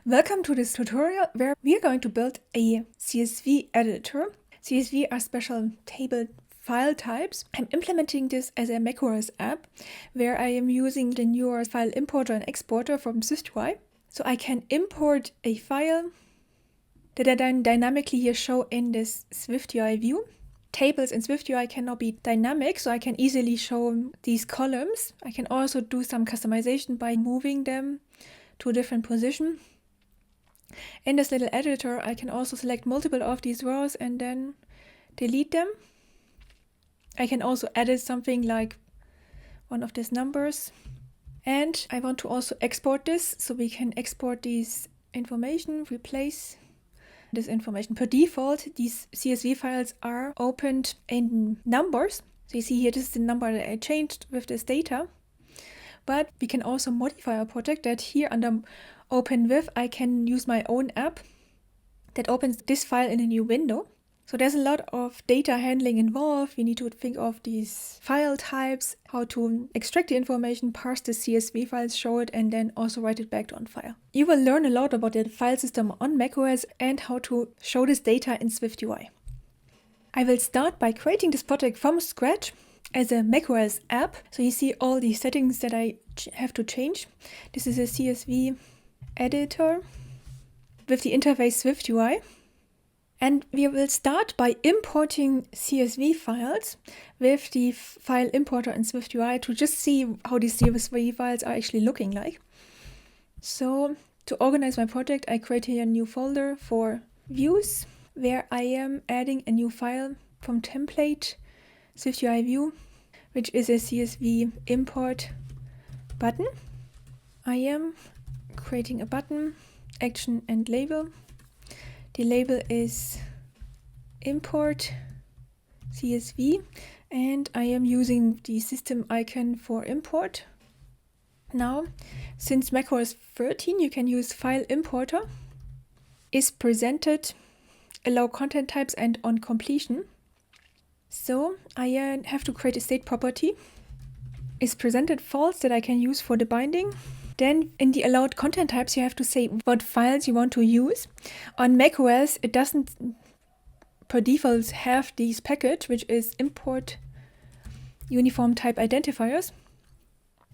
Welcome to this tutorial where we are going to build a CSV editor. CSV are special table file types. I'm implementing this as a macOS app where I am using the newer fileImporter and exporter from SwiftUI. So I can import a file that I then dynamically here show in this SwiftUI view. Tables in SwiftUI cannot be dynamic, so I can easily show these columns. I can also do some customization by moving them to a different position. In this little editor, I can also select multiple of these rows and then delete them. I can also edit something like one of these numbers. And I want to also export this, so we can export these information, replace this information. Per default, these CSV files are opened in numbers. So you see here, this is the number that I changed with this data. But we can also modify or protect that. Here under Open With, I can use my own app that opens this file in a new window. So there's a lot of data handling involved. We need to think of these file types, how to extract the information, parse the CSV files, show it, and then also write it back on file. You will learn a lot about the file system on macOS and how to show this data in SwiftUI. I will start by creating this project from scratch as a macOS app. So you see all the settings that I have to change. This is a CSV editor with the interface SwiftUI. And we will start by importing CSV files with the file importer in SwiftUI to just see how these CSV files are actually looking like. So to organize my project, I create here a new folder for views where I am adding a new file from template SwiftUI view, which is a CSV import button. I am creating a button, action and label. The label is import CSV and I am using the system icon for import. Now, since macOS 13, you can use fileImporter, is presented, allow content types and on completion. So I have to create a state property, is presented false that I can use for the binding. Then in the allowed content types, you have to say what files you want to use. On macOS, it doesn't per default have this package, which is import uniform type identifiers.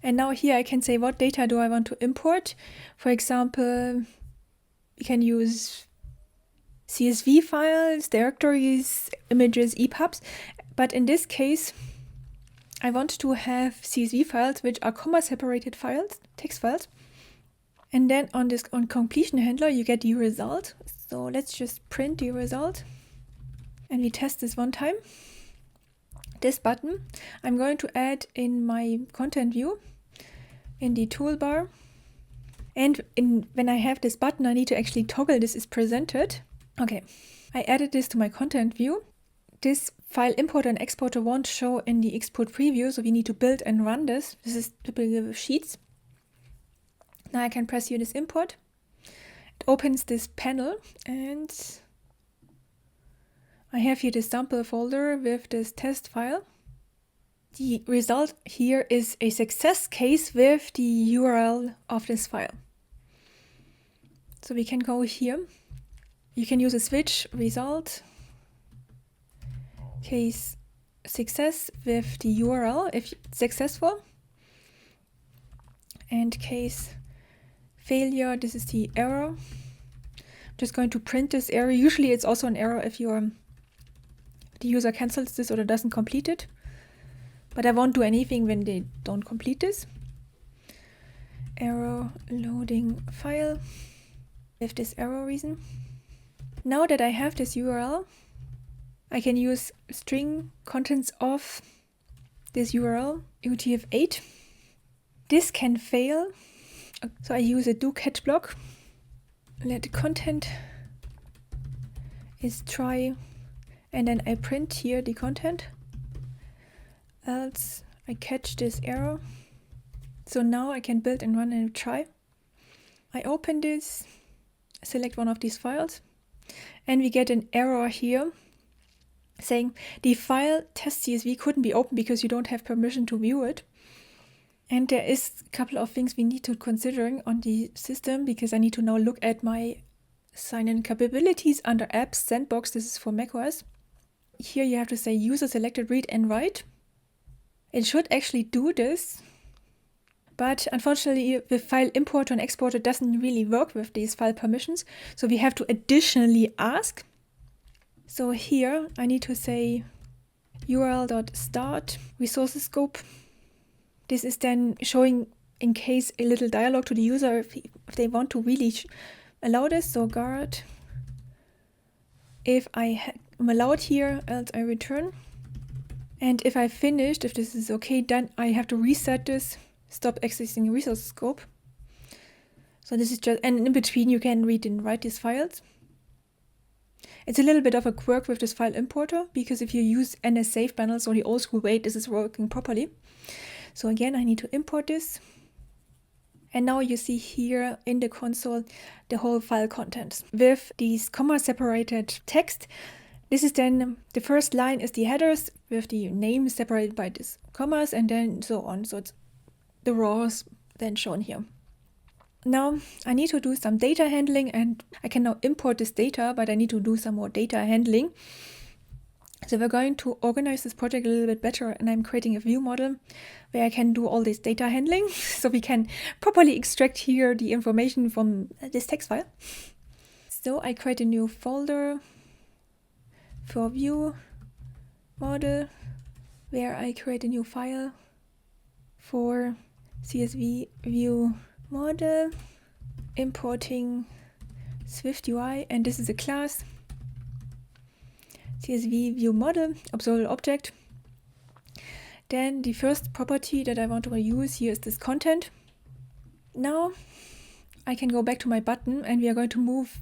And now here I can say what data do I want to import. For example, we can use CSV files, directories, images, EPUBs. But in this case, I want to have CSV files which are comma separated files, text files. And then on completion handler, you get the result. So let's just print the result. And we test this one time. This button, I'm going to add in my content view in the toolbar. And when I have this button, I need to actually toggle this is presented. Okay, I added this to my content view. This file importer and exporter won't show in the export preview, so we need to build and run this. This is typically with Sheets. Now I can press here this import. It opens this panel and I have here this sample folder with this test file. The result here is a success case with the URL of this file. So we can go here. You can use a switch result case success with the URL if it's successful, and case failure, this is the error. I'm just going to print this error. Usually it's also an error if the user cancels this or doesn't complete it, but I won't do anything when they don't complete this. Error loading file with this error reason. Now that I have this URL, I can use string contents of this URL, UTF-8. This can fail, so I use a do catch block. Let the content is try, and then I print here the content. Else I catch this error. So now I can build and run and try. I open this, select one of these files, and we get an error here saying the file test CSV couldn't be opened because you don't have permission to view it. And there is a couple of things we need to consider on the system, because I need to now look at my sign-in capabilities under Apps Sandbox. This is for macOS. Here you have to say user selected read and write. It should actually do this, but unfortunately the file importer and exporter doesn't really work with these file permissions, so we have to additionally ask. So here I need to say url.start resources scope. This is then showing in case a little dialog to the user if they want to really allow this. So guard if I am allowed here, else I return. And if I finished, if this is okay, then I have to reset this, stop accessing resource scope. So this is just, and in between you can read and write these files. It's a little bit of a quirk with this file importer, because if you use NS save panels or the old school way, this is working properly. So again, I need to import this. And now you see here in the console the whole file contents with these comma separated text. This is then, the first line is the headers with the name separated by these commas and then so on. So it's the raws then shown here. Now I need to do some data handling, and I can now import this data, but I need to do some more data handling. So we're going to organize this project a little bit better, and I'm creating a view model where I can do all this data handling so we can properly extract here the information from this text file. So I create a new folder for view model where I create a new file for CSV view model, importing SwiftUI, and this is a class CSV view model observable object. Then the first property that I want to use here is this content. Now I can go back to my button and we are going to move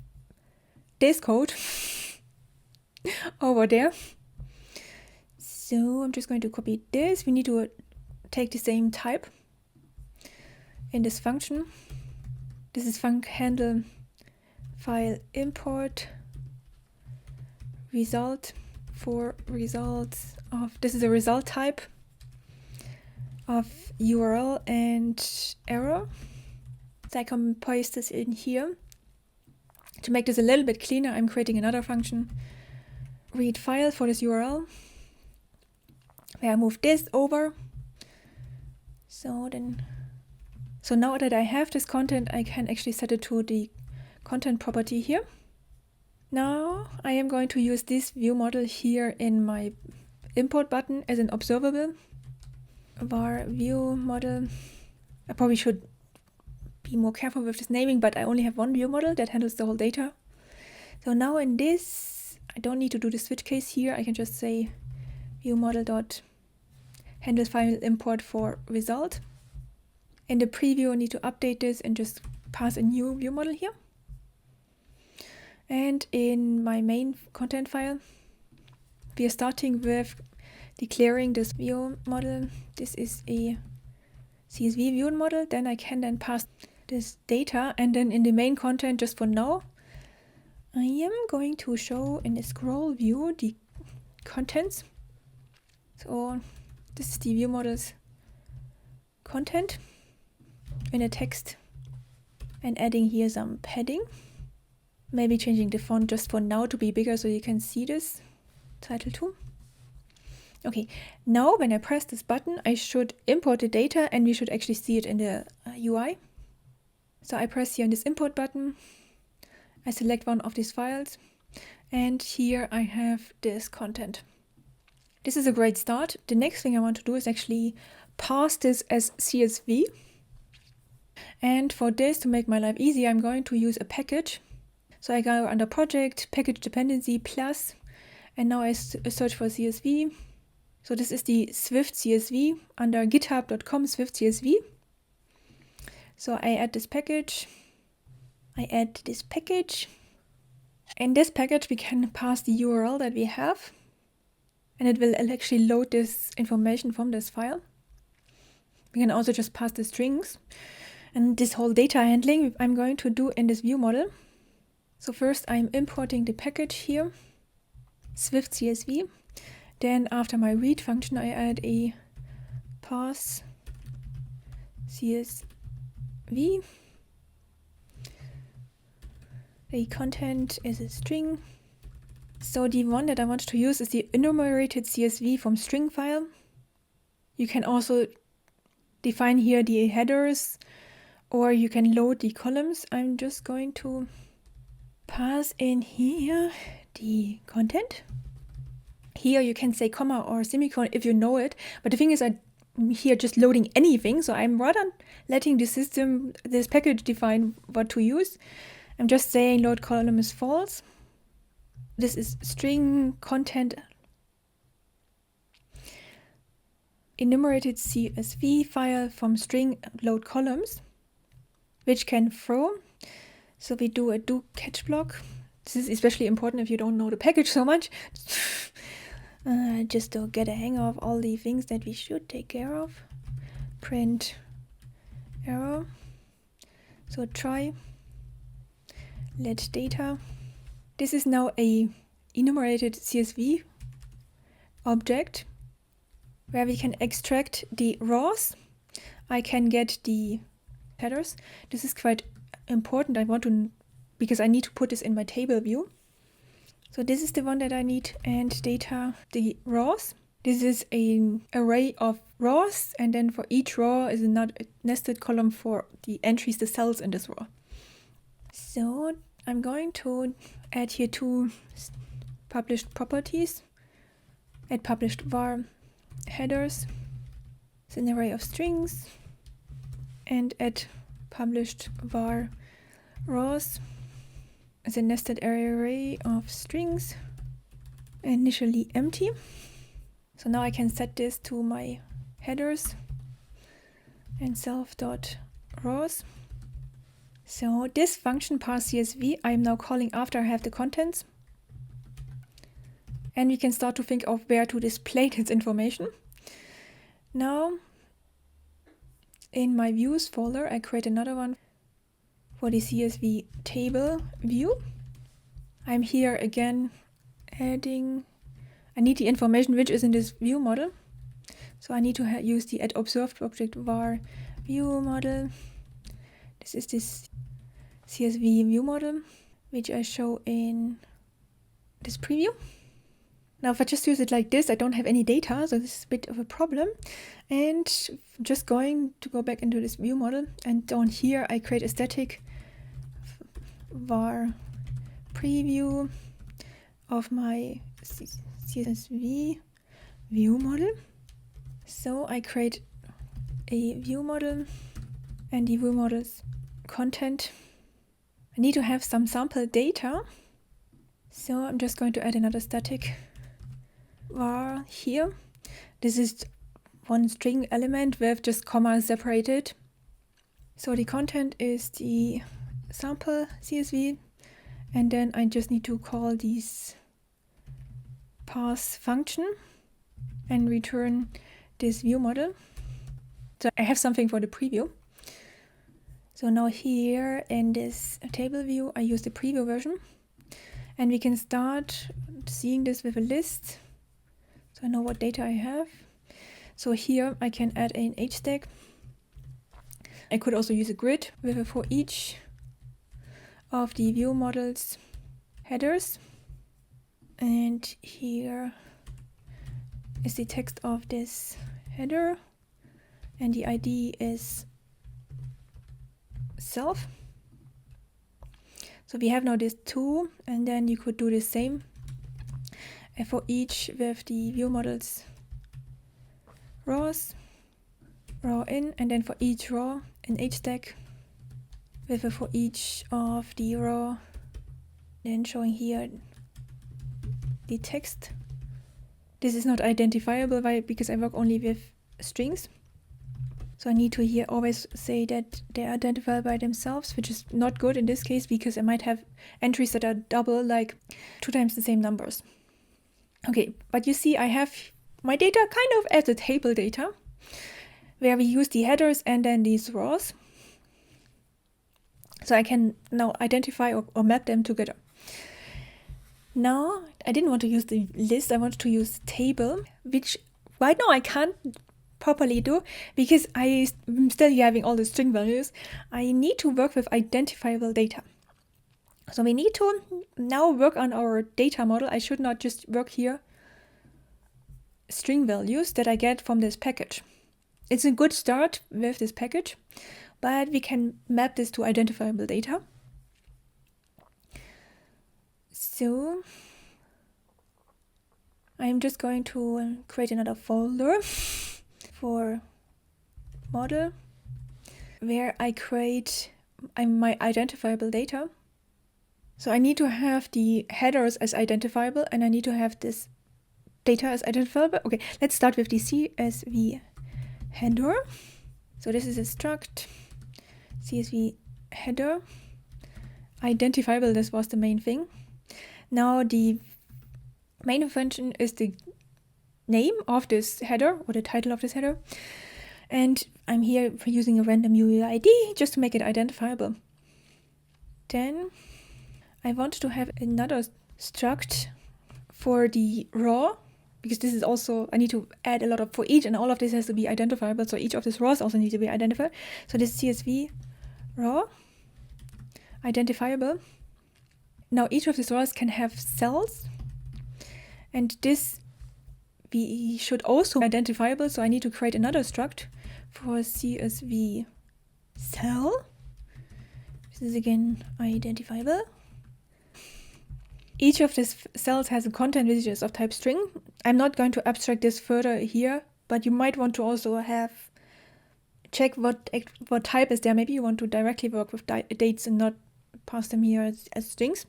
this code over there. So I'm just going to copy this. We need to take the same type in this function. This is handle file import result for results of, this is a result type of URL and error. So I can paste this in here. To make this a little bit cleaner, I'm creating another function, read file for this URL, where I move this over. So now that I have this content, I can actually set it to the content property here. Now I am going to use this view model here in my import button as an observable. Var view model. I probably should be more careful with this naming, but I only have one view model that handles the whole data. So now in this, I don't need to do the switch case here. I can just say view model dot handle file import for result. In the preview, I need to update this and just pass a new view model here. And in my main content file, we are starting with declaring this view model. This is a CSV view model. Then I can then pass this data, and then in the main content, just for now, I am going to show in the scroll view the contents. So this is the view model's content in a text, and adding here some padding. Maybe changing the font just for now to be bigger so you can see this. Title 2. Okay, now when I press this button, I should import the data and we should actually see it in the UI. So I press here on this import button. I select one of these files, and here I have this content. This is a great start. The next thing I want to do is actually parse this as CSV. And for this, to make my life easy, I'm going to use a package. So I go under project, package dependency plus, and now I search for CSV. So this is the Swift CSV under github.com Swift CSV. So I add this package. In this package, we can pass the URL that we have, and it will actually load this information from this file. We can also just pass the strings, and this whole data handling I'm going to do in this view model. So first I'm importing the package here, Swift CSV. Then after my read function, I add a parse CSV. The content is a string. So the one that I want to use is the enumerated CSV from string file. You can also define here the headers, or you can load the columns. I'm just going to pass in here the content. Here you can say comma or semicolon if you know it, but the thing is I'm here just loading anything, so I'm rather letting the system, this package, define what to use. I'm just saying load column is false. This is string content enumerated CSV file from string load columns, which can throw. So we do a do catch block. This is especially important if you don't know the package so much. Just to get a hang of all the things that we should take care of. Print error. So try let data. This is now a enumerated CSV object where we can extract the rows. I can get the headers. This is quite important. Because I need to put this in my table view. So this is the one that I need, and data, the rows. This is an array of rows, and then for each row is another nested column for the entries, the cells in this row. So I'm going to add here two published properties. Add published var headers. It's an array of strings. And add published var rows. It's a nested array of strings, initially empty. So now I can set this to my headers and self.rows. So this function parse CSV I'm now calling after I have the contents. And we can start to think of where to display this information. Now, in my views folder, I create another one for the CSV table view. I'm here again adding, I need the information which is in this view model. So I need to use the add observed object var view model. This is this CSV view model, which I show in this preview. Now if I just use it like this, I don't have any data, so this is a bit of a problem. And just going to go back into this view model, and down here I create a static var preview of my CSV view model. So I create a view model, and the view model's content. I need to have some sample data. So I'm just going to add another static var here. This is one string element with just comma separated. So the content is the sample CSV, and then I just need to call this parse function and return this view model. So I have something for the preview. So now here in this table view, I use the preview version, and we can start seeing this with a list. So I know what data I have. So here I can add an H stack. I could also use a grid with a for each of the view models headers. And here is the text of this header, and the ID is self. So we have now this two, and then you could do the same for each with the view models rows, row in, and then for each row an H stack with a for each of the row, then showing here the text. This is not identifiable because I work only with strings. So I need to here always say that they are identifiable by themselves, which is not good in this case because I might have entries that are double, like 2 times the same numbers. Okay, but you see I have my data kind of as a table data, where we use the headers and then these rows. So I can now identify or map them together. Now, I didn't want to use the list, I wanted to use table, which right now I can't properly do, because I'm still having all the string values, I need to work with identifiable data. So we need to now work on our data model. I should not just work here string values that I get from this package. It's a good start with this package, but we can map this to identifiable data. So I'm just going to create another folder for model where I create my identifiable data. So I need to have the headers as identifiable, and I need to have this data as identifiable. Okay, let's start with the CSV header. So this is a struct CSV header. Identifiable, this was the main thing. Now the main function is the name of this header or the title of this header. And I'm here using a random UUID just to make it identifiable. Then I want to have another struct for the raw, because this is also, I need to add a lot of for each, and all of this has to be identifiable. So each of these rows also need to be identified. So this CSV raw identifiable. Now each of these rows can have cells, and this we should also be identifiable. So I need to create another struct for CSV cell. This is again identifiable. Each of these cells has a content which is of type string. I'm not going to abstract this further here, but you might want to also check what type is there. Maybe you want to directly work with dates and not pass them here as strings.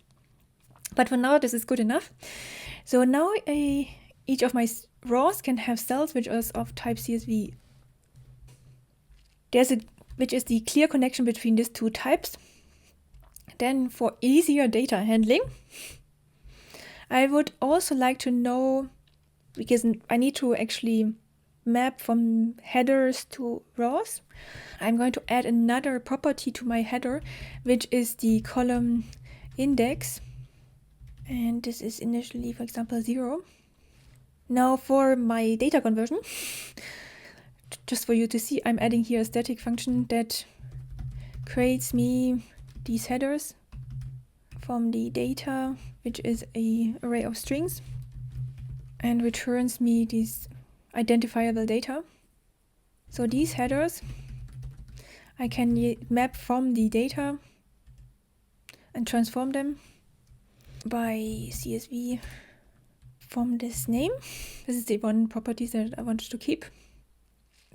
But for now, this is good enough. So now each of my rows can have cells which is of type CSV. Which is the clear connection between these two types. Then for easier data handling, I would also like to know, because I need to actually map from headers to rows, I'm going to add another property to my header, which is the column index. And this is initially, for example, 0. Now for my data conversion, just for you to see, I'm adding here a static function that creates me these headers from the data, which is an array of strings, and returns me this identifiable data. So these headers I can map from the data and transform them by CSV from this name. This is the one property that I wanted to keep,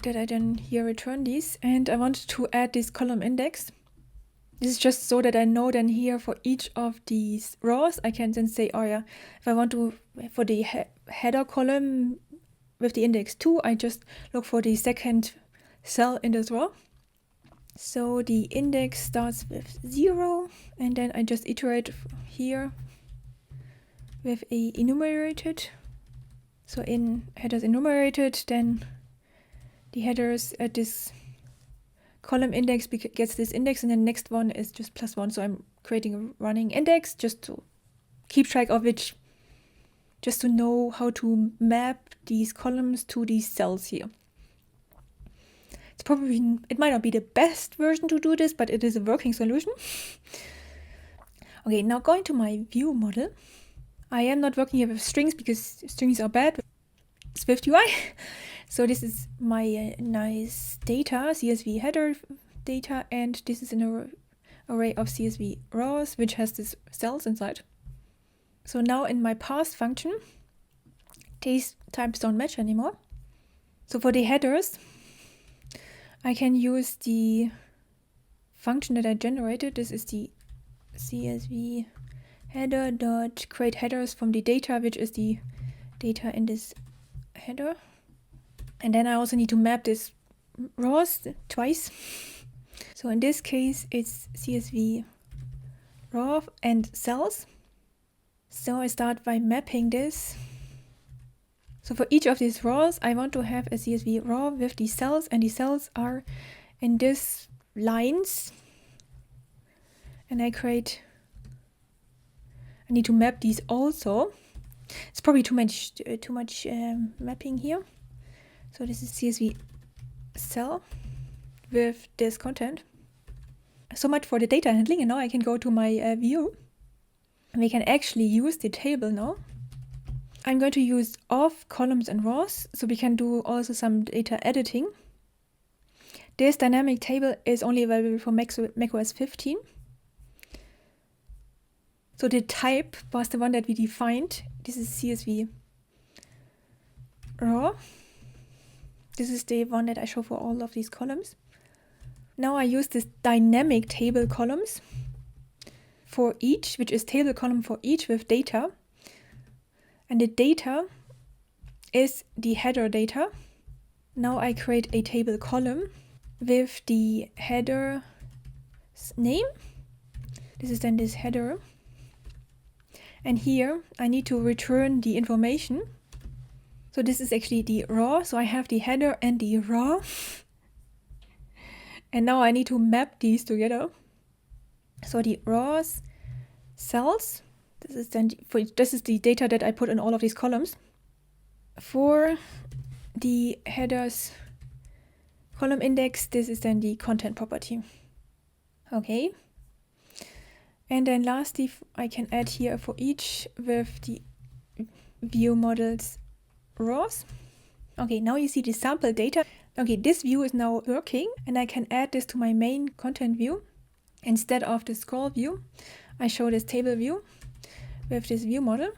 that I then here return these. And I wanted to add this column index. This is just so that I know then here for each of these rows, I can then say, oh yeah, if I want to, for the header column with the index 2, I just look for the second cell in this row. So the index starts with 0, and then I just iterate here with a enumerated. So in headers enumerated, then the headers at this column index gets this index, and the next one is just +1. So I'm creating a running index just to keep track of which, just to know how to map these columns to these cells here. It might not be the best version to do this, but it is a working solution. Okay, now going to my view model. I am not working here with strings because strings are bad with SwiftUI. So this is my nice data, CSV header data, and this is an array of CSV rows, which has these cells inside. So now in my parse function, these types don't match anymore. So for the headers, I can use the function that I generated. This is the CSV header dot create headers from the data, which is the data in this header. And then I also need to map this rows twice. So in this case, it's CSV raw and cells. So I start by mapping this. So for each of these rows, I want to have a CSV raw with the cells, and the cells are in these lines. And I need to map these also. It's probably too much mapping here. So this is CSV cell with this content. So much for the data handling, and now I can go to my view. And we can actually use the table now. I'm going to use off columns and rows, so we can do also some data editing. This dynamic table is only available for macOS 15. So the type was the one that we defined. This is CSV raw. This is the one that I show for all of these columns. Now I use this dynamic table columns for each, which is table column for each with data. And the data is the header data. Now I create a table column with the header name. This is then this header. And here I need to return the information. So this is actually the raw. So I have the header and the raw. And now I need to map these together. So the raws cells, this is the data that I put in all of these columns. For the headers column index, this is then the content property. Okay. And then lastly, I can add here for each with the view models rows. Okay, now you see the sample data. Okay, this view is now working, and I can add this to my main content view. Instead of the scroll view, I show this table view with this view model,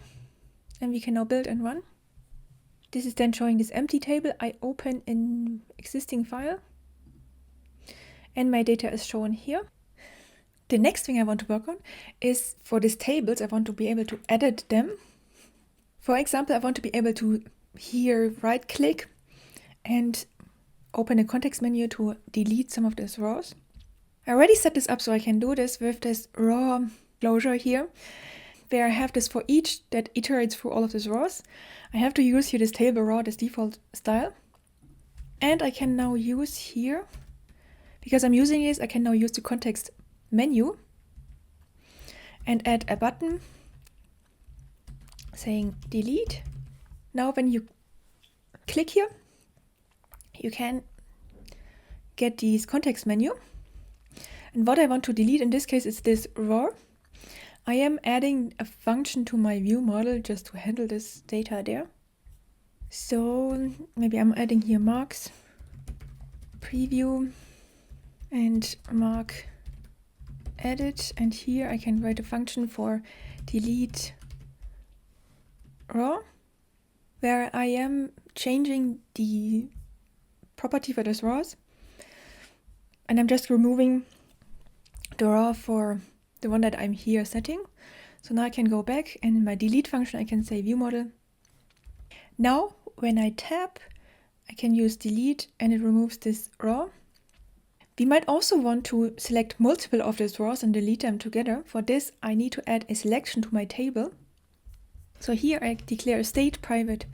and we can now build and run. This is then showing this empty table. I open an existing file, and my data is shown here. The next thing I want to work on is for these tables, I want to be able to edit them. For example, I want to be able to here right click and open a context menu to delete some of these rows. I already set this up so I can do this with this raw closure here, where I have this for each that iterates through all of these rows. I have to use here this table raw, this default style. And I can now use here, because I'm using this, I can now use the context menu and add a button saying delete. Now when you click here, you can get this context menu. And what I want to delete in this case is this raw. I am adding a function to my view model just to handle this data there. So maybe I'm adding here marks, preview, and mark edit. And here I can write a function for delete raw, where I am changing the property for those rows. And I'm just removing the raw for the one that I'm here setting. So now I can go back, and in my delete function I can say view model. Now when I tab, I can use delete and it removes this raw. We might also want to select multiple of these rows and delete them together. For this I need to add a selection to my table. So here I declare a state private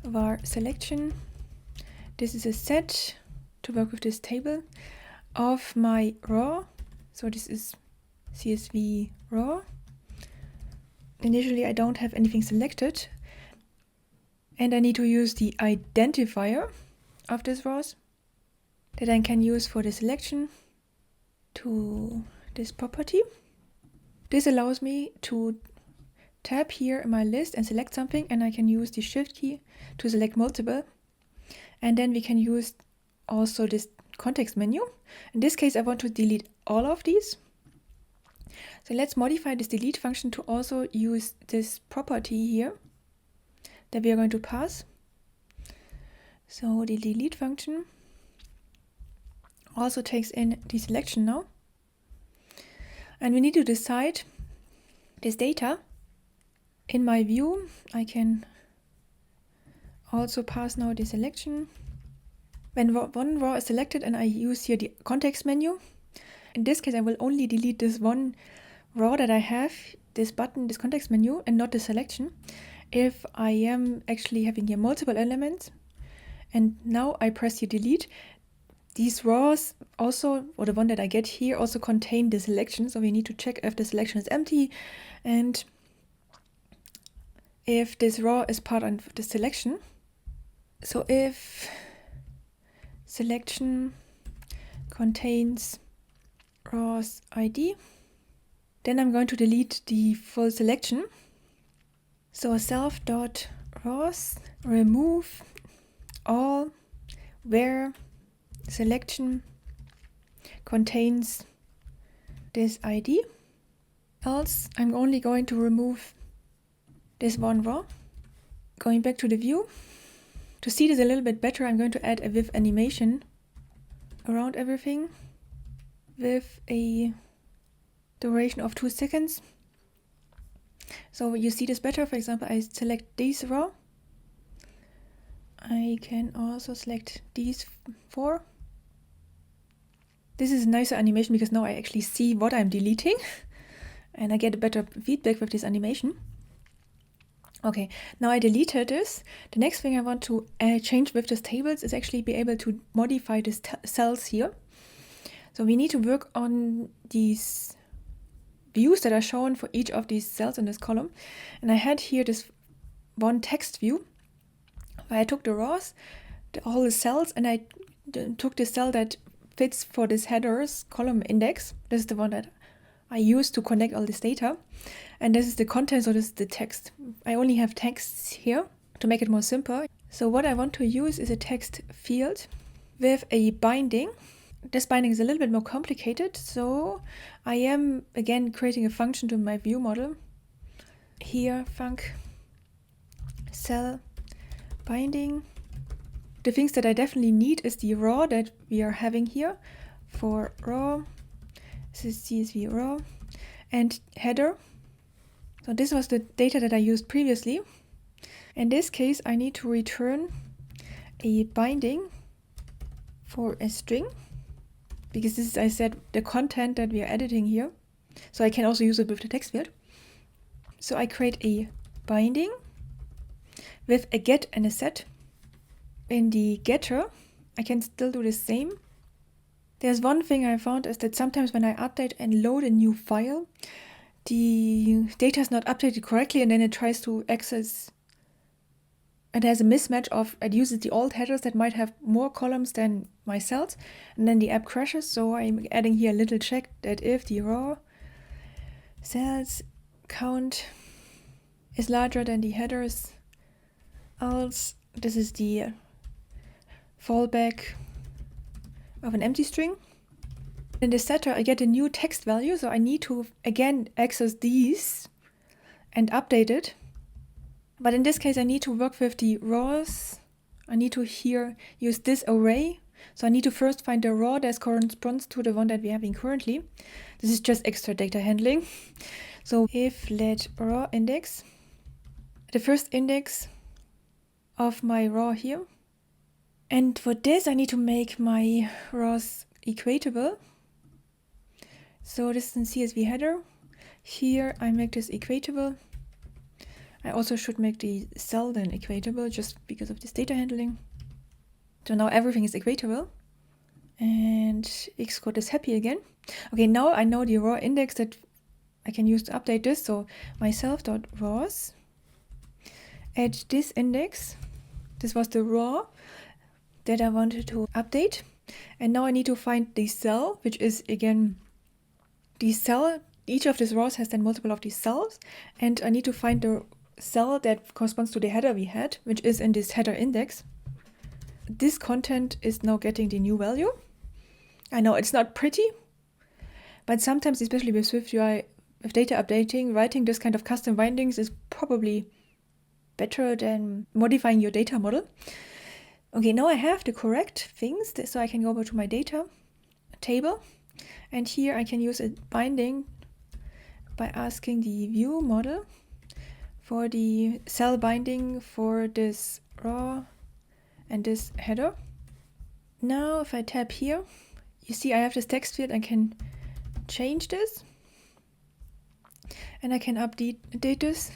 var selection. This is a set to work with this table of my raw. So this is CSV raw. Initially I don't have anything selected, and I need to use the identifier of these rows that I can use for the selection to this property. This allows me to tab here in my list and select something, and I can use the shift key to select multiple. And then we can use also this context menu. In this case I want to delete all of these. So let's modify this delete function to also use this property here that we are going to pass. So the delete function also takes in the selection now. And we need to decide this data. In my view, I can also pass now the selection. When one row is selected and I use here the context menu, in this case I will only delete this one row that I have, this button, this context menu, and not the selection. If I am actually having here multiple elements, and now I press here delete, these rows also, or the one that I get here, also contain the selection. So we need to check if the selection is empty and if this row is part of the selection. So if selection contains rows ID, then I'm going to delete the full selection. So self.rows remove all where selection contains this ID. Else I'm only going to remove this one row. Going back to the view. To see this a little bit better, I'm going to add a with animation around everything with a duration of 2 seconds. So you see this better. For example, I select this row. I can also select these 4. This is a nicer animation because now I actually see what I'm deleting and I get a better feedback with this animation. Okay, now I deleted this. The next thing I want to change with these tables is actually be able to modify these cells here. So we need to work on these views that are shown for each of these cells in this column. And I had here this one text view where I took the rows, all the cells, and I took the cell that fits for this headers column index. This is the one that I use to connect all this data. And this is the content, so this is the text. I only have texts here to make it more simple. So what I want to use is a text field with a binding. This binding is a little bit more complicated, so I am again creating a function to my view model. Here, func cell binding. The things that I definitely need is the raw that we are having here. For raw, this is CSV raw, and header. So this was the data that I used previously. In this case, I need to return a binding for a string, because this is, I said, the content that we are editing here. So I can also use it with the text field. So I create a binding with a get and a set. In the getter, I can still do the same. There's one thing I found is that sometimes when I update and load a new file, the data is not updated correctly, and then it tries to access. It has a mismatch of, it uses the old headers that might have more columns than my cells, and then the app crashes. So I'm adding here a little check that if the raw cells count is larger than the headers, else this is the fallback of an empty string. In the setter, I get a new text value, so I need to again access these and update it. But in this case, I need to work with the rows. I need to here use this array. So I need to first find the raw that corresponds to the one that we're having currently. This is just extra data handling. So if let raw index, the first index of my raw here. And for this, I need to make my rows equatable. So this is in CSV header. Here I make this equatable. I also should make the cell then equatable just because of this data handling. So now everything is equatable. And Xcode is happy again. Okay, now I know the raw index that I can use to update this. So myself.rows, add this index. This was the raw that I wanted to update. And now I need to find the cell, which is again the cell. Each of these rows has then multiple of these cells. And I need to find the cell that corresponds to the header we had, which is in this header index. This content is now getting the new value. I know it's not pretty, but sometimes, especially with SwiftUI, with data updating, writing this kind of custom bindings is probably better than modifying your data model. Okay, now I have the correct things, so I can go over to my data table, and here I can use a binding by asking the view model for the cell binding for this raw and this header. Now if I tap here, you see I have this text field. I can change this and I can update this.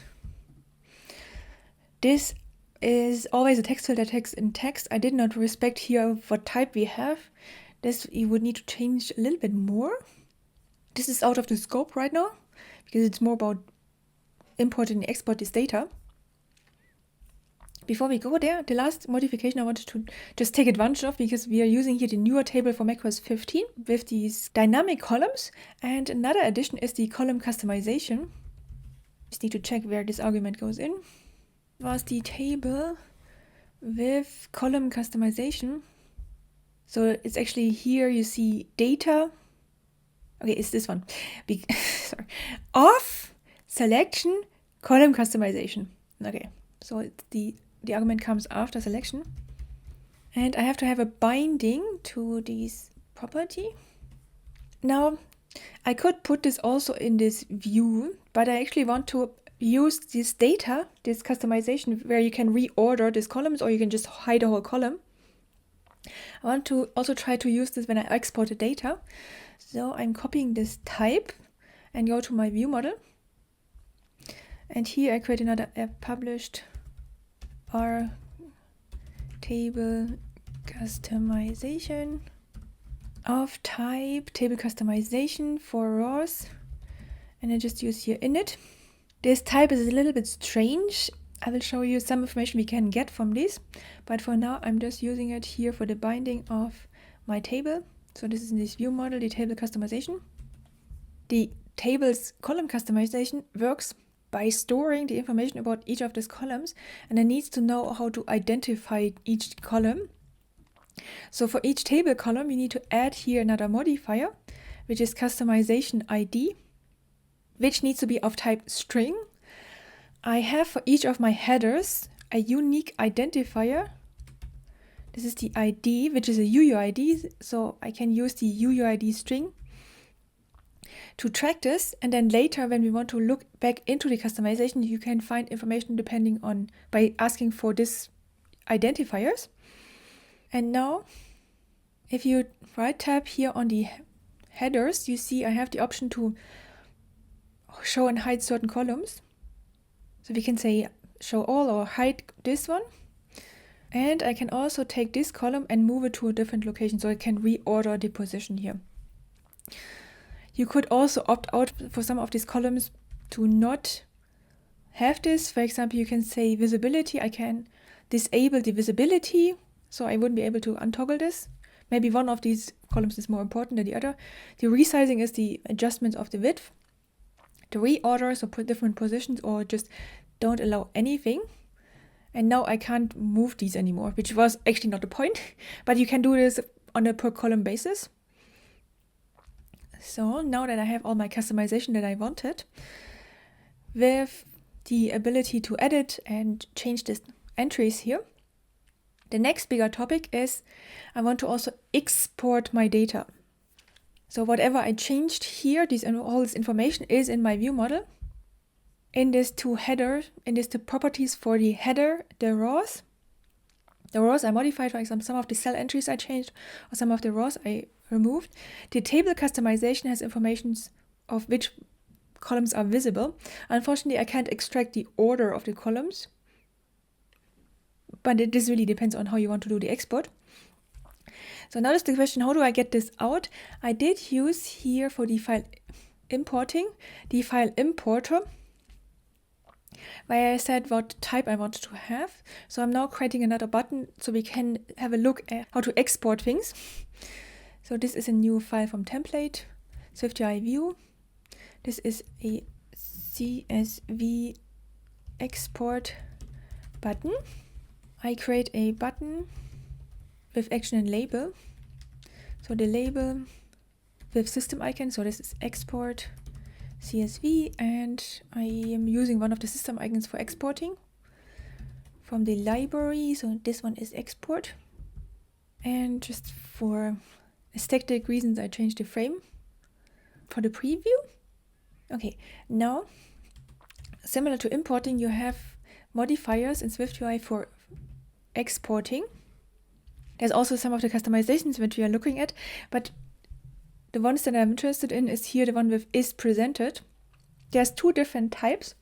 This is always a text field that takes in text. I did not respect here what type we have. This you would need to change a little bit more. This is out of the scope right now because it's more about import and export this data. Before we go there, the last modification I wanted to just take advantage of, because we are using here the newer table for macOS 15 with these dynamic columns, and another addition is the column customization. Just need to check where this argument goes in. Was the table with column customization. So it's actually here you see data. Okay, it's this one. Sorry. Of selection column customization. Okay, so it's the argument comes after selection. And I have to have a binding to this property. Now, I could put this also in this view, but I actually want to use this data, this customization, where you can reorder these columns or you can just hide a whole column. I want to also try to use this when I export the data. So I'm copying this type and go to my view model. And here I create another app published R table customization of type table customization for rows. And I just use here init. This type is a little bit strange. I will show you some information we can get from this, but for now I'm just using it here for the binding of my table. So this is in this view model, the table customization. The table's column customization works by storing the information about each of these columns, and it needs to know how to identify each column. So for each table column, we need to add here another modifier, which is customization ID, which needs to be of type string. I have for each of my headers a unique identifier. This is the ID, which is a UUID, so I can use the UUID string to track this, and then later when we want to look back into the customization, you can find information depending on by asking for this identifiers. And now if you right tab here on the headers, you see I have the option to show and hide certain columns. So we can say show all or hide this one. And I can also take this column and move it to a different location, so I can reorder the position here. You could also opt out for some of these columns to not have this. For example, you can say visibility. I can disable the visibility, so I wouldn't be able to untoggle this. Maybe one of these columns is more important than the other. The resizing is the adjustment of the width. The reorder, so put different positions or just don't allow anything. And now I can't move these anymore, which was actually not the point, but you can do this on a per column basis. So now that I have all my customization that I wanted, with the ability to edit and change these entries here, the next bigger topic is I want to also export my data. So whatever I changed here, all this information is in my view model. In these two properties for the header, the rows I modified, for example, some of the cell entries I changed, or some of the rows I removed. The table customization has information of which columns are visible. Unfortunately, I can't extract the order of the columns, but this really depends on how you want to do the export. So now is the question, how do I get this out? I did use here for the file importing, the fileImporter, where I said what type I wanted to have. So I'm now creating another button so we can have a look at how to export things. So this is a new file from template, SwiftUI view. This is a CSV export button. I create a button with action and label. So the label with system icon, so this is export CSV, and I am using one of the system icons for exporting from the library. So this one is export. And just for aesthetic reasons, I changed the frame for the preview. Okay, now similar to importing, you have modifiers in SwiftUI for exporting. There's also some of the customizations which we are looking at, but the ones that I'm interested in is here the one with is presented. There's two different types.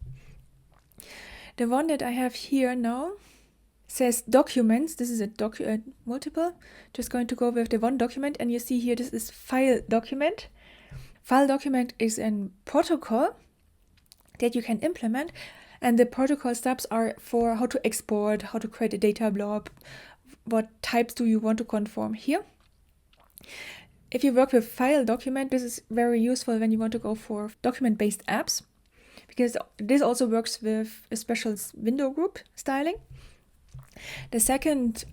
The one that I have here now says documents. This is a multiple. Just going to go with the one document, and you see here this is file document. File document is a protocol that you can implement, And the protocol stubs are for how to export, how to create a data blob, what types do you want to conform here. If you work with file document, this is very useful when you want to go for document-based apps, because this also works with a special window group styling. The second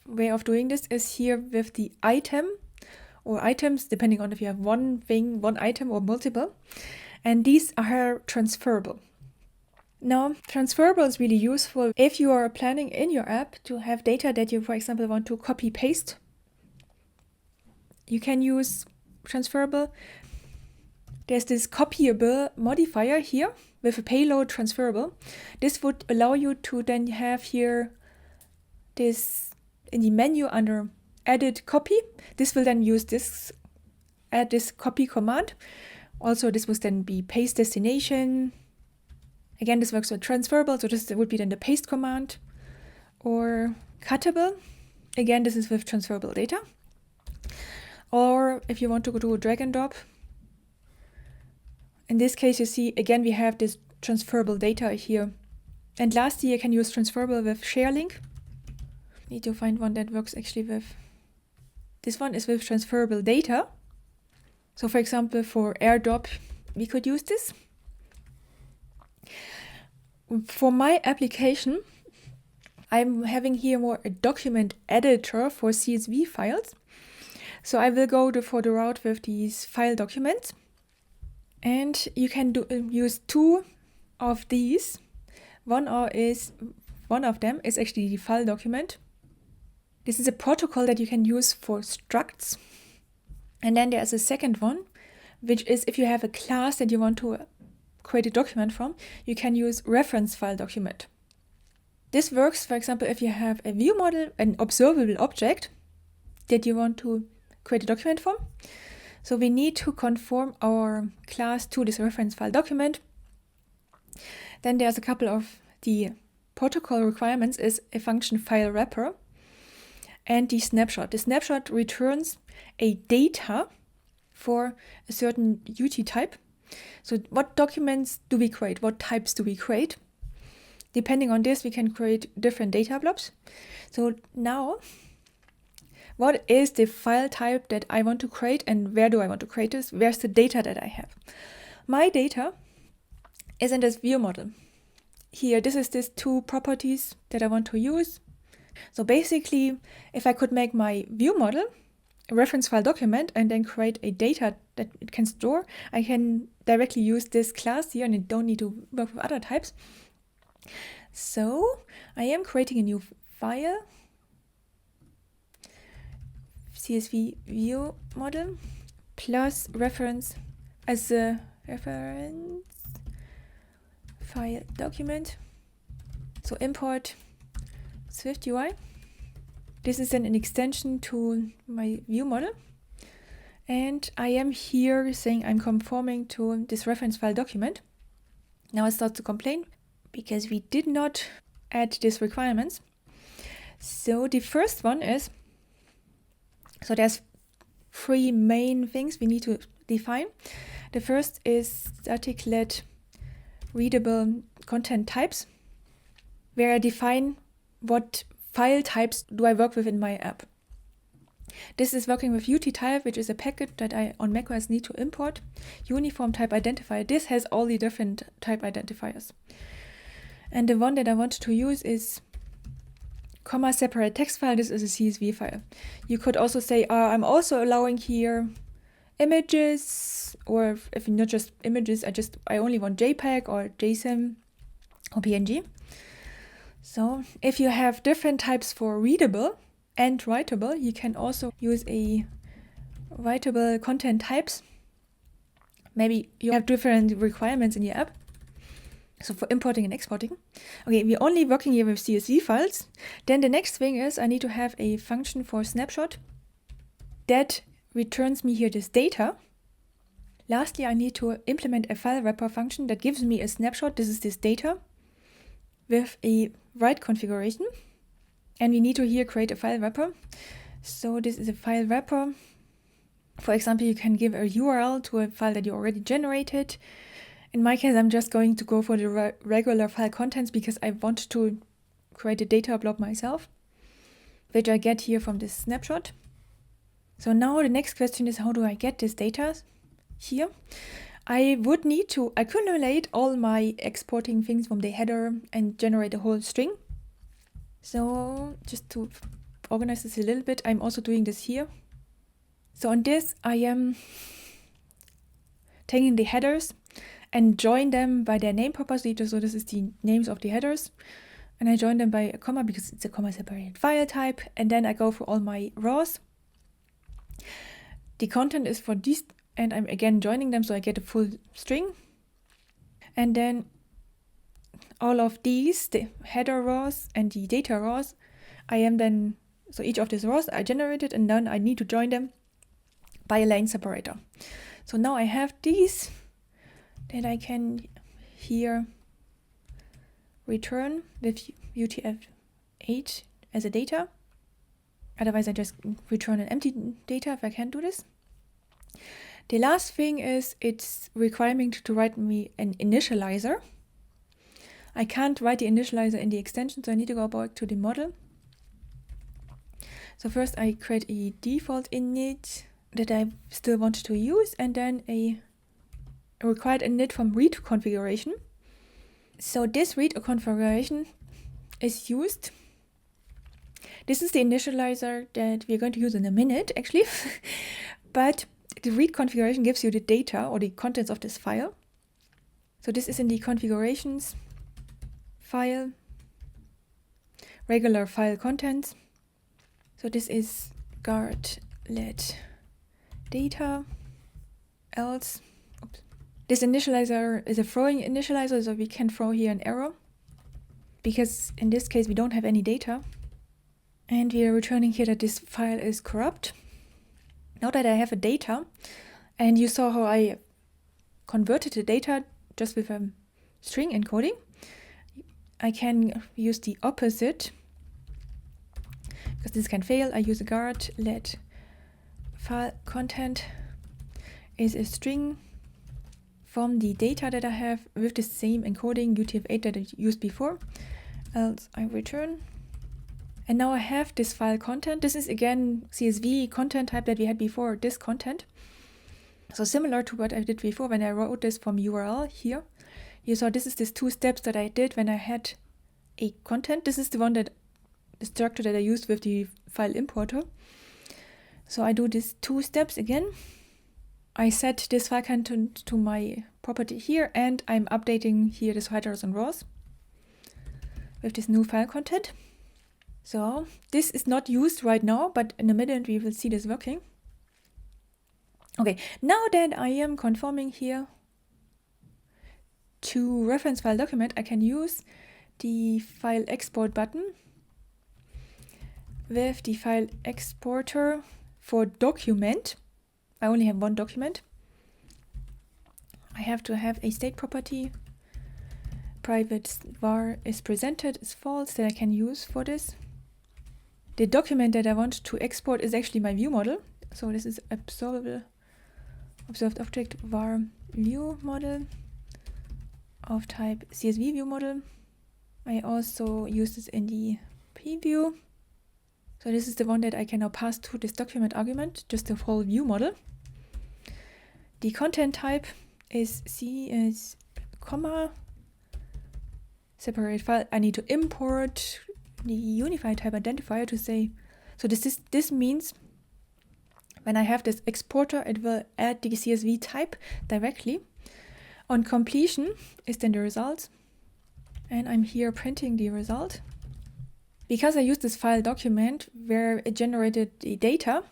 way of doing this is here with the item or items, depending on if you have one thing, one item or multiple. And these are transferable. Now, transferable is really useful if you are planning in your app to have data that you, for example, want to copy paste. You can use transferable. There's this copyable modifier here with a payload transferable. This would allow you to then have here this in the menu under edit copy. This will then use this, add this copy command. Also, this would then be paste destination. Again, this works with transferable, so this would be then the paste command. Or cuttable. Again, this is with transferable data. Or if you want to go to a drag and drop. In this case, you see, again, we have this transferable data here. And lastly, you can use transferable with share link. Need to find one that works actually with. This one is with transferable data. So for example, for AirDrop, we could use this. For my application, I'm having here more a document editor for CSV files. So I will go for the route with these file documents. And you can use two of these. One of them is actually the file document. This is a protocol that you can use for structs. And then there's a second one, which is if you have a class that you want to create a document from, you can use ReferenceFileDocument. This works, for example, if you have a view model, an observable object that you want to create a document from. So we need to conform our class to this ReferenceFileDocument. Then there's a couple of the protocol requirements is a function file wrapper and the snapshot. The snapshot returns a data for a certain UT type. So what documents do we create? What types do we create? Depending on this, we can create different data blobs. So now, what is the file type that I want to create and where do I want to create this? Where's the data that I have? My data is in this view model. Here, this is these two properties that I want to use. So basically, if I could make my view model a reference file document and then create a data that it can store, I can directly use this class here and I don't need to work with other types. So I am creating a new file, CSV view model plus reference as a reference file document. So import SwiftUI. This is then an extension to my view model. And I am here saying I'm conforming to this reference file document. Now it starts to complain because we did not add these requirements. So the first one is, so there's three main things we need to define. The first is static let readable content types, where I define what file types do I work with in my app. This is working with UT type, which is a package that I on macOS need to import. Uniform type identifier. This has all the different type identifiers. And the one that I want to use is comma separate text file. This is a CSV file. You could also say, I'm also allowing here images, or if not just images, I only want JPEG or JSON or PNG. So if you have different types for readable and writable, you can also use a writable content types. Maybe you have different requirements in your app. So for importing and exporting. Okay, we're only working here with CSV files. Then the next thing is I need to have a function for snapshot that returns me here this data. Lastly, I need to implement a file wrapper function that gives me a snapshot. This is this data with a write configuration. And we need to here create a file wrapper. So this is a file wrapper. For example, you can give a URL to a file that you already generated. In my case, I'm just going to go for the regular file contents because I want to create a data blob myself, which I get here from this snapshot. So now the next question is, how do I get this data here? I would need to accumulate all my exporting things from the header and generate a whole string. So just to organize this a little bit, I'm also doing this here. So on this, I am taking the headers and join them by their name property. So this is the names of the headers. And I join them by a comma because it's a comma separated file type. And then I go for all my rows. The content is for these, and I'm again joining them so I get a full string. And then all of these, the header rows and the data rows, so each of these rows I generated, and then I need to join them by a line separator. So now I have these that I can here return with UTF-8 as a data. Otherwise, I just return an empty data if I can't do this. The last thing is it's requiring me to write me an initializer. I can't write the initializer in the extension, so I need to go back to the model. So first I create a default init that I still want to use, and then a required init from read configuration. So this read configuration is used. This is the initializer that we're going to use in a minute, actually. But the read configuration gives you the data or the contents of this file. So this is in the configurations file, regular file contents. So this is guard let data else. Oops. This initializer is a throwing initializer, so we can throw here an error because in this case we don't have any data. And we are returning here that this file is corrupt. Now that I have a data, and you saw how I converted the data just with a string encoding, I can use the opposite. Because this can fail, I use a guard let file content is a string from the data that I have with the same encoding UTF-8 that I used before, else I return. And now I have this file content. This is again CSV content type that we had before, this content. So similar to what I did before when I wrote this from URL here. You saw this is these two steps that I did when I had a content. This is the structure that I used with the fileImporter. So I do these two steps again. I set this file content to my property here, and I'm updating here the headers and rows with this new file content. So this is not used right now, but in a minute we will see this working. Okay, now that I am conforming here to reference file document, I can use the file export button with the file exporter for document. I only have one document. I have to have a state property. Private var is presented is false that I can use for this. The document that I want to export is actually my view model. So this is observed object var view model of type CSV view model. I also use this in the preview. So this is the one that I can now pass to this document argument, just the whole view model. The content type is comma separate file. I need to import the unified type identifier to say, so this means when I have this exporter, it will add the CSV type directly. On completion is then the result, and I'm here printing the result. Because I used this file document where it generated the data,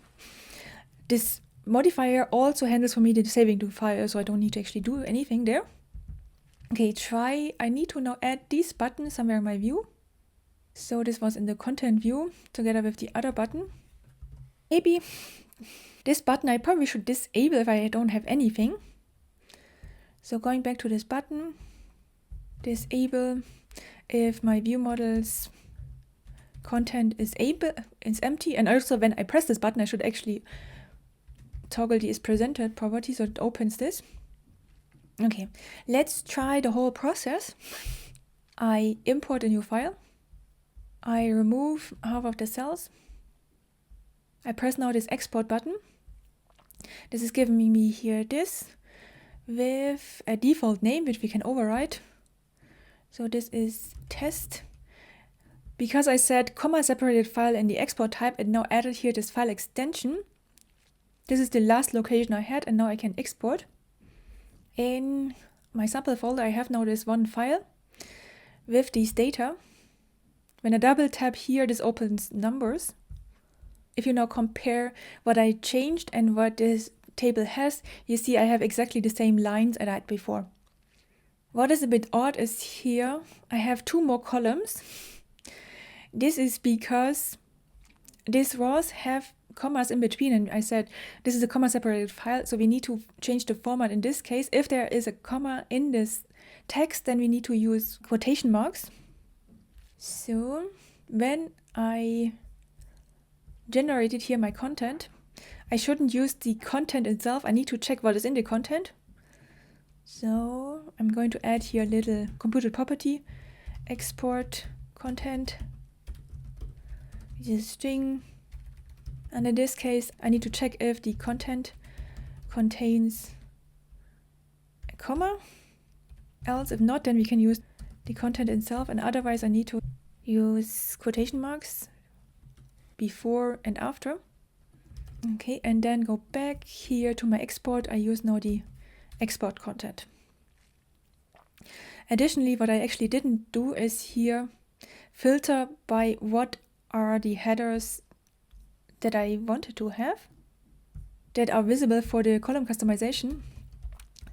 this modifier also handles for me the saving to file, so I don't need to actually do anything there. Okay, I need to now add this button somewhere in my view. So this was in the content view together with the other button. Maybe this button I probably should disable if I don't have anything. So going back to this button, disable if my view model's content is empty, and also when I press this button I should actually toggle the is presented property so it opens this. Okay, let's try the whole process. I import a new file. I remove half of the cells. I press now this export button. This is giving me here this with a default name, which we can override. So this is test. Because I said comma separated file in the export type, and now added here this file extension. This is the last location I had, and now I can export. In my sample folder, I have now this one file with these data. When I double tap here, this opens numbers. If you now compare what I changed and what this table has, you see I have exactly the same lines as I had before. What is a bit odd is here I have 2 more columns. This is because these rows have commas in between, and I said this is a comma separated file, so we need to change the format in this case. If there is a comma in this text, then we need to use quotation marks. So when I generated here my content, I shouldn't use the content itself. I need to check what is in the content. So I'm going to add here a little computed property, export content, which is string. And in this case, I need to check if the content contains a comma. Else, if not, then we can use the content itself. And otherwise, I need to use quotation marks before and after. Okay, and then go back here to my export. I use now the export content. Additionally, what I actually didn't do is here filter by what are the headers that I wanted to have that are visible for the column customization.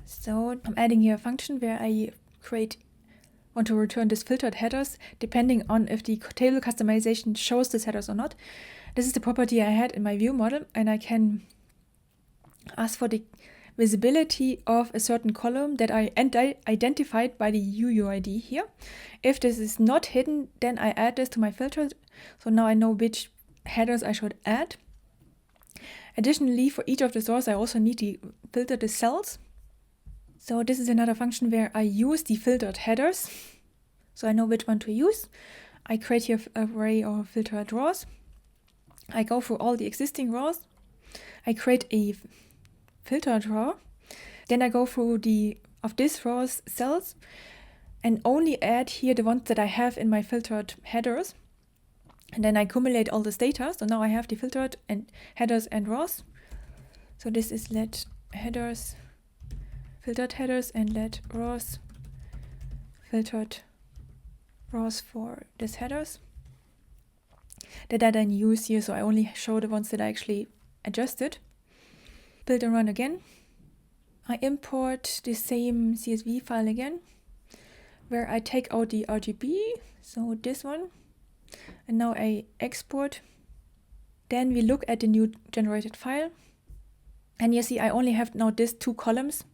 So I'm adding here a function where I want to return this filtered headers depending on if the table customization shows these headers or not. This is the property I had in my view model, and I can ask for the visibility of a certain column that I identified by the UUID here. If this is not hidden, then I add this to my filter. So now I know which headers I should add. Additionally, for each of the rows, I also need to filter the cells. So this is another function where I use the filtered headers. So I know which one to use. I create here an array of filtered rows. I go through all the existing rows. I create a filtered row. Then I go through of this row's cells and only add here the ones that I have in my filtered headers. And then I accumulate all this data. So now I have the filtered and headers and rows. So this is let headers, filtered headers, and let rows, filtered rows for this headers that I then use here. So I only show the ones that I actually adjusted. Build and run again. I import the same CSV file again, where I take out the RGB, so this one, and now I export. Then we look at the new generated file, and you see I only have now these 2 columns.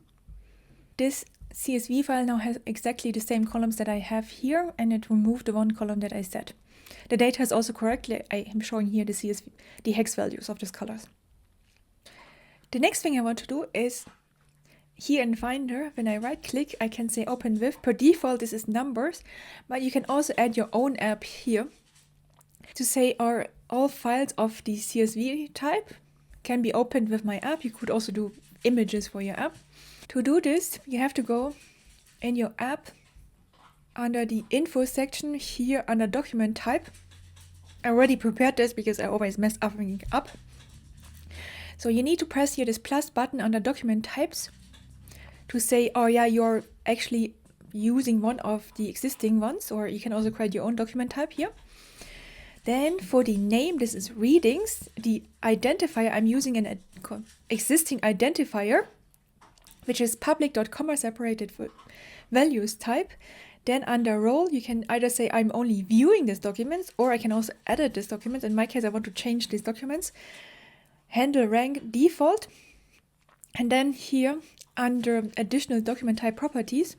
This CSV file now has exactly the same columns that I have here, and it removed the one column that I set. The data is also correctly, I am showing here the hex values of these colors. The next thing I want to do is here in Finder, when I right click, I can say open with. Per default, this is numbers, but you can also add your own app here to say are all files of the CSV type can be opened with my app. You could also do images for your app. To do this, you have to go in your app under the info section here under document type. I already prepared this because I always mess everything up. So you need to press here this plus button under document types to say, oh yeah, you're actually using one of the existing ones, or you can also create your own document type here. Then for the name, this is readings. The identifier, I'm using an existing identifier, which is public.comma separated values type. Then under role, you can either say I'm only viewing these documents, or I can also edit these documents. In my case, I want to change these documents. Handle rank default. And then here under additional document type properties,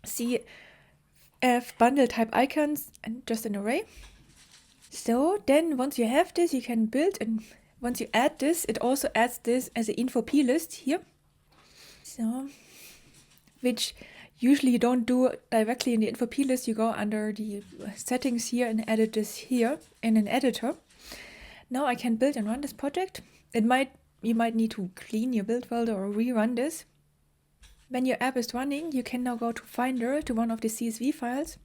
CF bundle type icons and just an array. So then once you have this, you can build, and once you add this, it also adds this as an info plist here. So which usually you don't do directly in the info plist. You go under the settings here and edit this here in an editor. Now I can build and run this project. You might need to clean your build folder or rerun this. When your app is running, you can now go to Finder, to one of the CSV files,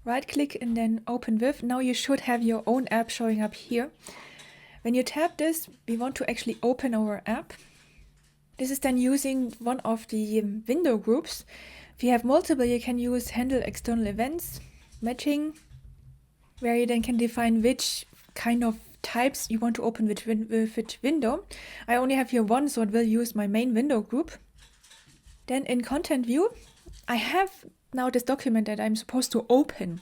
right click and then open with. Now you should have your own app showing up here. When you tap this, we want to actually open our app. This is then using one of the window groups. If you have multiple, you can use Handle External Events, Matching, where you then can define which kind of types you want to open with which window. I only have here one, so it will use my main window group. Then in Content View, I have now this document that I'm supposed to open.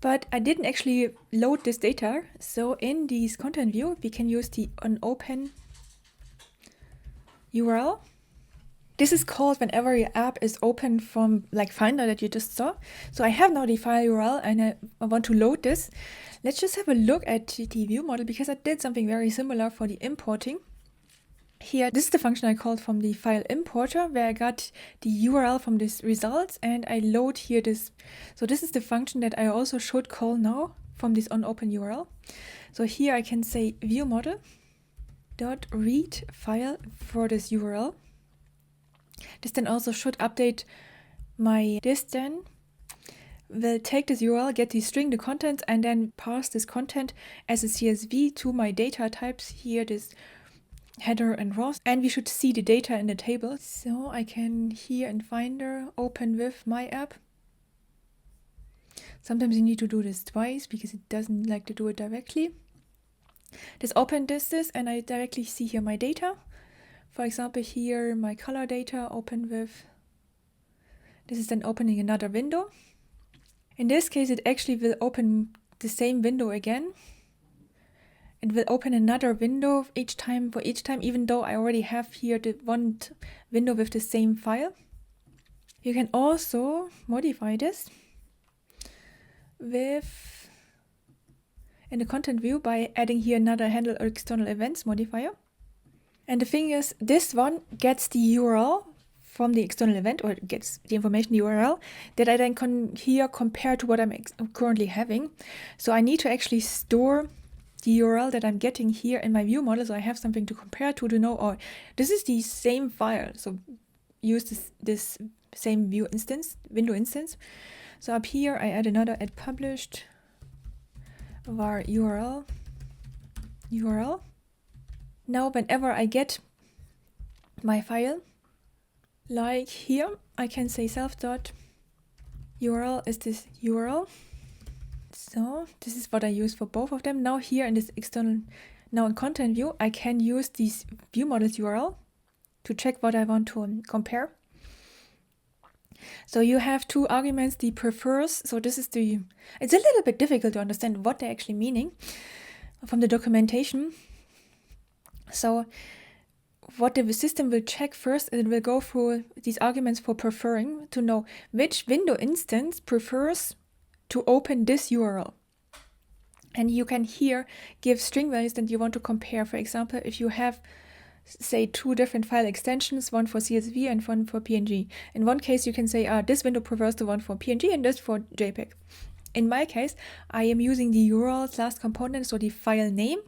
But I didn't actually load this data. So in this Content View, we can use the open URL. This is called whenever your app is open from like Finder that you just saw. So I have now the file URL and I want to load this. Let's just have a look at the view model because I did something very similar for the importing. Here, this is the function I called from the fileImporter, where I got the URL from this results and I load here this. So this is the function that I also should call now from this open URL. So here I can say view model dot read file for this URL. This then also should update this then will take this URL, get the string, the contents, and then pass this content as a CSV to my data types here, this header and rows, and we should see the data in the table. So I can here in Finder open with my app. Sometimes you need to do this twice because it doesn't like to do it directly. This open this and I directly see here my data. For example, here my color data open with. This is then opening another window. In this case, it actually will open the same window again. It will open another window for each time, even though I already have here the one window with the same file. You can also modify this in the content view by adding here another handle or external events modifier. And the thing is, this one gets the URL from the external event, or it gets the information URL that I then can here compare to what I'm currently having. So I need to actually store the URL that I'm getting here in my view model, so I have something to compare to know, oh, this is the same file. So use this same window instance. So up here I add another add published var URL. Now whenever I get my file, like here, I can say self.url is this URL. So this is what I use for both of them. Now here in this in content view, I can use these view models URL to check what I want to compare. So you have two arguments, the prefers. So this is it's a little bit difficult to understand what they're actually meaning from the documentation. So what the system will check first, it will go through these arguments for preferring to know which window instance prefers to open this URL. And you can here give string values that you want to compare. For example, if you have, say, two different file extensions, one for CSV and one for PNG. In one case, you can say, this window prefers the one for PNG and this for JPEG. In my case, I am using the URL's last component, so the file name.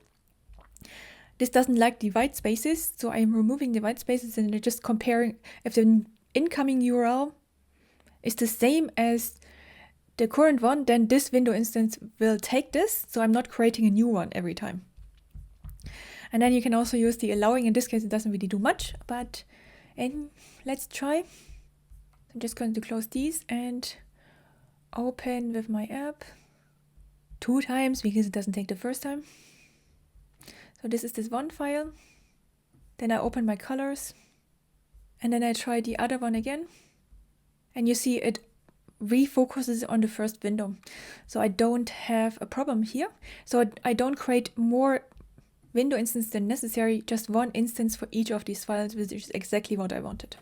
This doesn't like the white spaces, so I am removing the white spaces and just comparing if the incoming URL is the same as the current one, then this window instance will take this, so I'm not creating a new one every time. And then you can also use the allowing. In this case, it doesn't really do much, but let's try. I'm just going to close these and open with my app 2 times because it doesn't take the first time. So this is this one file. Then I open my colors and then I try the other one again. And you see it refocuses on the first window. So I don't have a problem here. So I don't create more window instances than necessary, just one instance for each of these files, which is exactly what I wanted.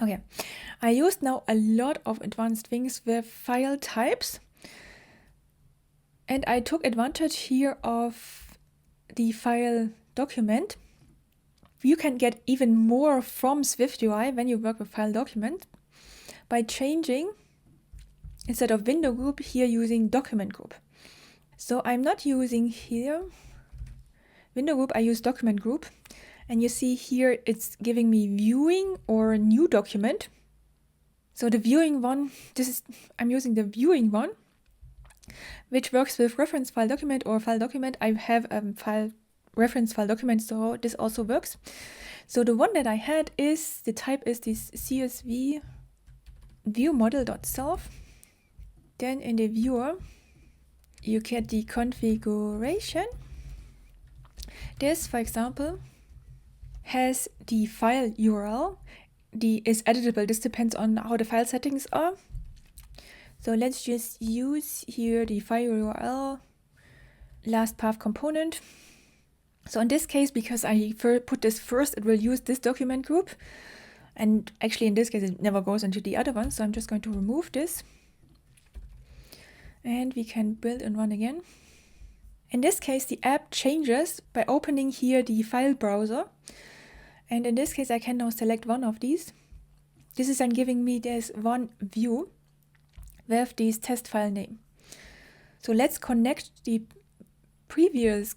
Okay, I used now a lot of advanced things with file types. And I took advantage here of the file document. you can get even more from SwiftUI when you work with file document by changing, instead of window group, here using document group. So I'm not using here window group, I use document group. And you see here it's giving me viewing or new document. So the viewing one, I'm using the viewing one, which works with reference file document or file document. I have a reference file document, so this also works. So the one that I had is, the type is this CSV view model.self. Then in the viewer, you get the configuration. This, for example, has the file URL. Is editable. This depends on how the file settings are. So let's just use here the file URL last path component. So in this case, because I put this first, it will use this document group. And actually in this case, it never goes into the other one. So I'm just going to remove this. And we can build and run again. In this case, the app changes by opening here the file browser. And in this case, I can now select one of these. This is then giving me this one view with this test file name. So let's connect the previous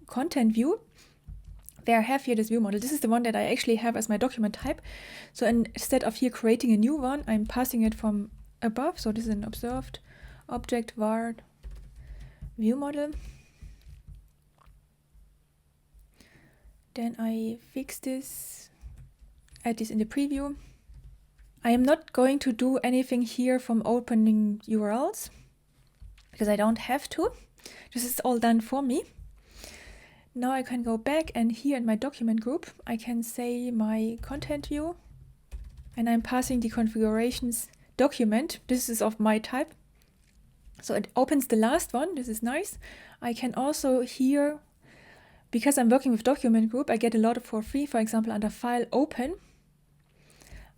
content view where I have here this view model. This is the one that I actually have as my document type. So instead of here creating a new one, I'm passing it from above. So this is an observed object var view model. Then I fix this, add this in the preview. I am not going to do anything here from opening URLs because I don't have to. This is all done for me. Now I can go back, and here in my document group, I can say my content view, and I'm passing the configurations document. This is of my type. So it opens the last one. This is nice. I can also here, because I'm working with document group, I get a lot for free. For example, under file open,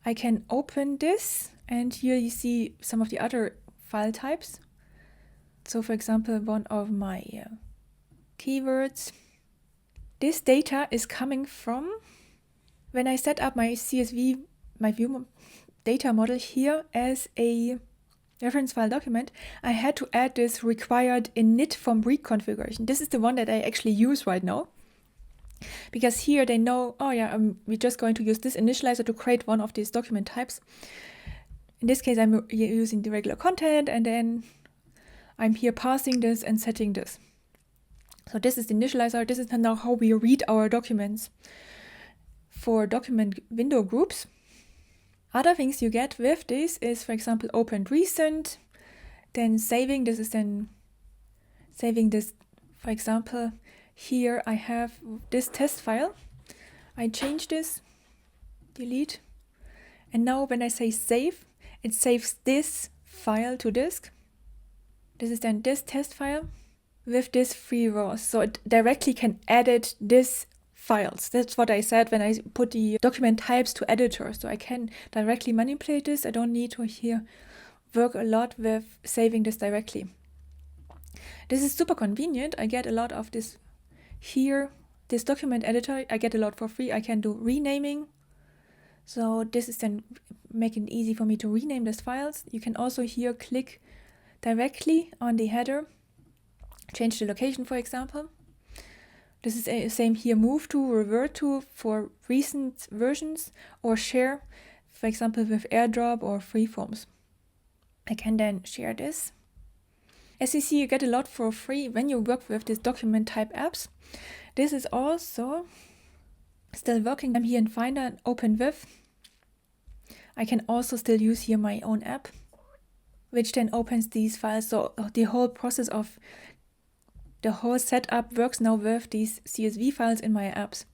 I can open this, and here you see some of the other file types. So for example, one of my keywords. This data is coming from when I set up my CSV, my view data model here as a reference file document, I had to add this required init from read configuration. This is the one that I actually use right now. Because here they know, oh yeah, we're just going to use this initializer to create one of these document types. In this case, I'm using the regular content, and then I'm here parsing this and setting this. So this is the initializer. This is now how we read our documents for document window groups. Other things you get with this is, for example, opened recent, then saving. This is then saving this, for example, here I have this test file. I change this, delete, and now when I say save, it saves this file to disk. This is then this test file with this 3 rows. So it directly can edit this files. That's what I said when I put the document types to editor. So I can directly manipulate this. I don't need to here work a lot with saving this directly. This is super convenient. I get a lot of this here. This document editor, I get a lot for free. I can do renaming. So this is then making it easy for me to rename these files. You can also here click directly on the header, change the location, for example. This is the same here, move to, revert to for recent versions, or share, for example, with AirDrop or Freeforms. I can then share this. As you see, you get a lot for free when you work with these document type apps. This is also still working. I'm here in Finder and open with. I can also still use here my own app, which then opens these files. So the whole process of the whole setup works now with these CSV files in my apps.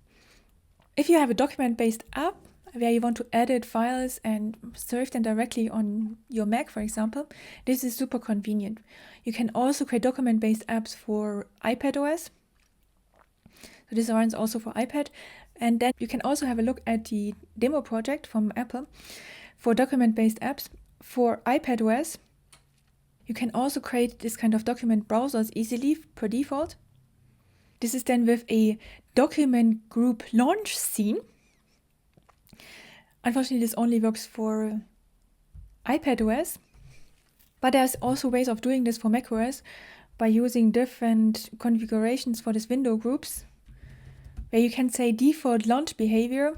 If you have a document-based app where you want to edit files and serve them directly on your Mac, for example, this is super convenient. You can also create document-based apps for iPadOS. So this runs also for iPad. And then you can also have a look at the demo project from Apple for document-based apps for iPadOS. You can also create this kind of document browsers easily per default. This is then with a DocumentGroup launch scene. Unfortunately, this only works for iPadOS, but there's also ways of doing this for macOS by using different configurations for these window groups, where you can say default launch behavior,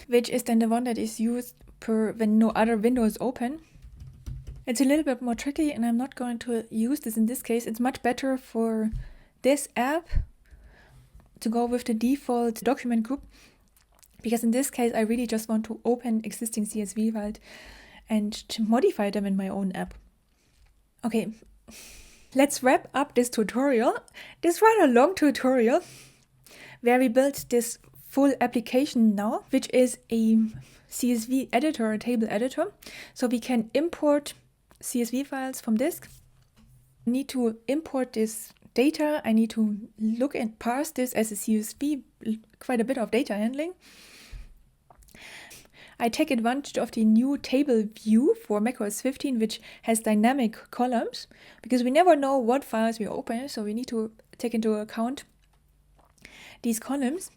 which is then the one that is used when no other window is open. It's a little bit more tricky, and I'm not going to use this in this case. It's much better for this app to go with the default document group, because in this case, I really just want to open existing CSV files and to modify them in my own app. Okay, let's wrap up this tutorial, this rather long tutorial, where we built this full application now, which is a CSV editor, a table editor. So we can import CSV files from disk. I need to import this data. I need to look and parse this as a CSV, quite a bit of data handling. I take advantage of the new TableView for macOS 15, which has dynamic columns, because we never know what files we open, so we need to take into account these columns.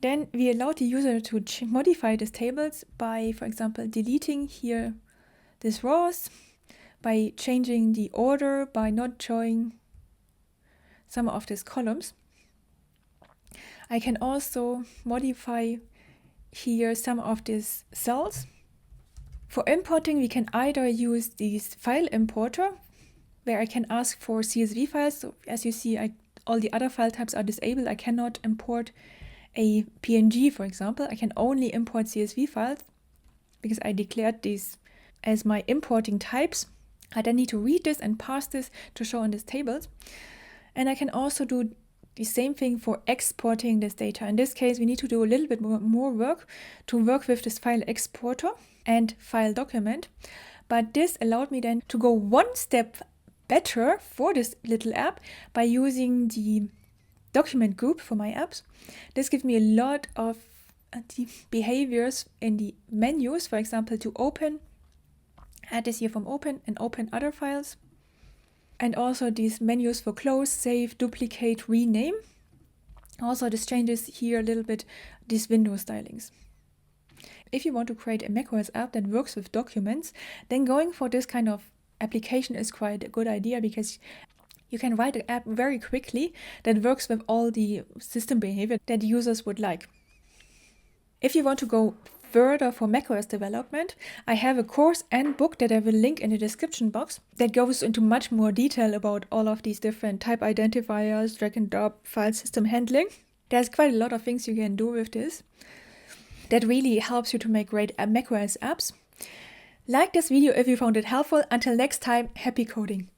Then we allow the user to modify these tables by, for example, deleting here these rows, by changing the order, by not showing some of these columns. I can also modify here some of these cells. For importing, we can either use this fileImporter, where I can ask for CSV files. So as you see, all the other file types are disabled. I cannot import a PNG, for example. I can only import CSV files because I declared these as my importing types. I then need to read this and parse this to show in these tables. And I can also do the same thing for exporting this data. In this case, we need to do a little bit more work to work with this FileExporter and FileDocument. But this allowed me then to go one step better for this little app by using the document group for my apps. This gives me a lot of the behaviors in the menus, for example, to open, add this here from open and open other files. And also these menus for close, save, duplicate, rename. Also this changes here a little bit these window stylings. If you want to create a macOS app that works with documents, then going for this kind of application is quite a good idea, because you can write an app very quickly that works with all the system behavior that users would like. If you want to go further for macOS development, I have a course and book that I will link in the description box that goes into much more detail about all of these different type identifiers, drag and drop, file system handling. There's quite a lot of things you can do with this that really helps you to make great macOS apps. Like this video if you found it helpful. Until next time, happy coding!